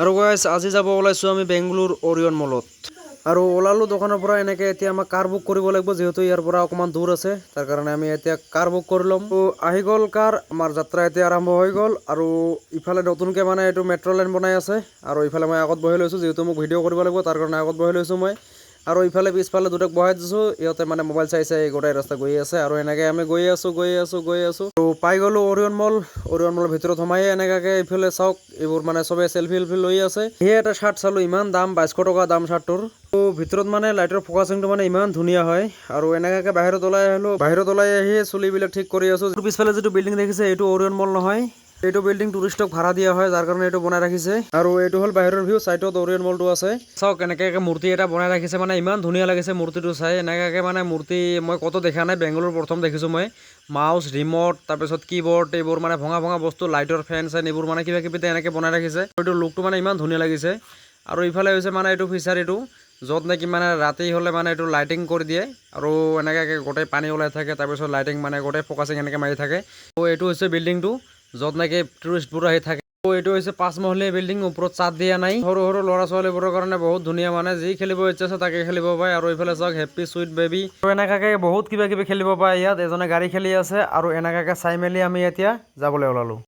আৰু গাইছ আজি যাব ওলাইছোঁ আমি বেংগলোৰ অৰিয়ন মলত আৰু ওলালোঁ দোকানৰ পৰা এনেকৈ এতিয়া আমাক কাৰ বুক কৰিব লাগিব যিহেতু ইয়াৰ পৰা অকণমান দূৰ আছে তাৰ কাৰণে আমি এতিয়া কাৰ বুক কৰি ল'ম। আহি গ'ল কাৰ, আমাৰ যাত্ৰা এতিয়া আৰম্ভ হৈ গ'ল আৰু ইফালে নতুনকৈ মানে এইটো মেট্ৰ' লাইন বনাই আছে আৰু ইফালে মই আগত বহি লৈছোঁ যিহেতু মোক ভিডিঅ' কৰিব লাগিব তাৰ কাৰণে আগত বহি লৈছোঁ মই আৰু ইফালে পিছফালে দুটাক বহাই দিছোঁ, ইহঁতে মানে মোবাইল চাই চাই গোটেই ৰাস্তা গৈ আছে আৰু এনেকৈ আমি গৈ আছোঁ আৰু পাই গ'লোঁ অৰিয়ন মলৰ ভিতৰত সোমাই এনেকুৱাকৈ ইফালে চাওক এইবোৰ মানে চবে চেলফি লৈ আছে। সেই এটা চাৰ্ট চালোঁ, ইমান দাম 2200 টকা দাম চাৰ্টটোৰ। ভিতৰত মানে লাইটৰ ফ'কাচিংটো মানে ইমান ধুনীয়া হয় আৰু এনেকুৱাকৈ বাহিৰত ওলাই আহি চুলিবিলাক ঠিক কৰি আছোঁ। পিছফালে যিটো বিল্ডিং দেখিছে এইটো অৰিয়ন মল নহয়, এইটো বিল্ডিং টুৰিষ্টক ভাড়া দিয়া হয় যাৰ কাৰণে এইটো বনাই ৰাখিছে আৰু এইটো হ'ল বাহিৰৰ ভিউ, চাইডত অৰিয়ন মলটো আছে। চাওক এনেকৈ মূৰ্তি এটা বনাই ৰাখিছে, মানে ইমান ধুনীয়া লাগিছে মূৰ্তিটো চাই। এনেকুৱাকৈ মানে মূৰ্তি মই ক'তো দেখা নাই, বেংগলোৰ প্ৰথম দেখিছোঁ মই। মাউচ, ৰিমট, তাৰপিছত কীবৰ্ড, এইবোৰ মানে ভঙা বস্তু, লাইটৰ ফেন চেন এইবোৰ মানে কিবা কিবি এনেকৈ বনাই ৰাখিছে। এইটো লুকটো মানে ইমান ধুনীয়া লাগিছে আৰু ইফালে হৈছে মানে এইটো ফিচাৰীটো য'ত নেকি মানে ৰাতি হ'লে মানে এইটো লাইটিং কৰি দিয়ে আৰু এনেকৈ গোটেই পানী ওলাই থাকে, তাৰপিছত লাইটিং মানে গোটেই ফ'কাচিং এনেকৈ মাৰি থাকে। এইটো হৈছে বিল্ডিংটো য'ত নেকি টুৰিষ্টবোৰ আহি থাকে। এইটো হৈছে 5 মহলীয়া বিল্ডিং, ওপৰত চাদ দিয়া নাই। সৰু ল'ৰা ছোৱালীবোৰৰ কাৰণে বহুত ধুনীয়া, মানে যি খেলিব ইচ্ছা আছে তাকে খেলিব পাৰে আৰু এইফালে চাওক হেপ্পী চুইট বেবী আৰু এনেকুৱাকৈ বহুত কিবা কিবি খেলিব পাৰে ইয়াত। এজনে গাড়ী খেলি আছে আৰু এনেকুৱাকৈ চাই মেলি আমি এতিয়া যাবলৈ ওলালোঁ।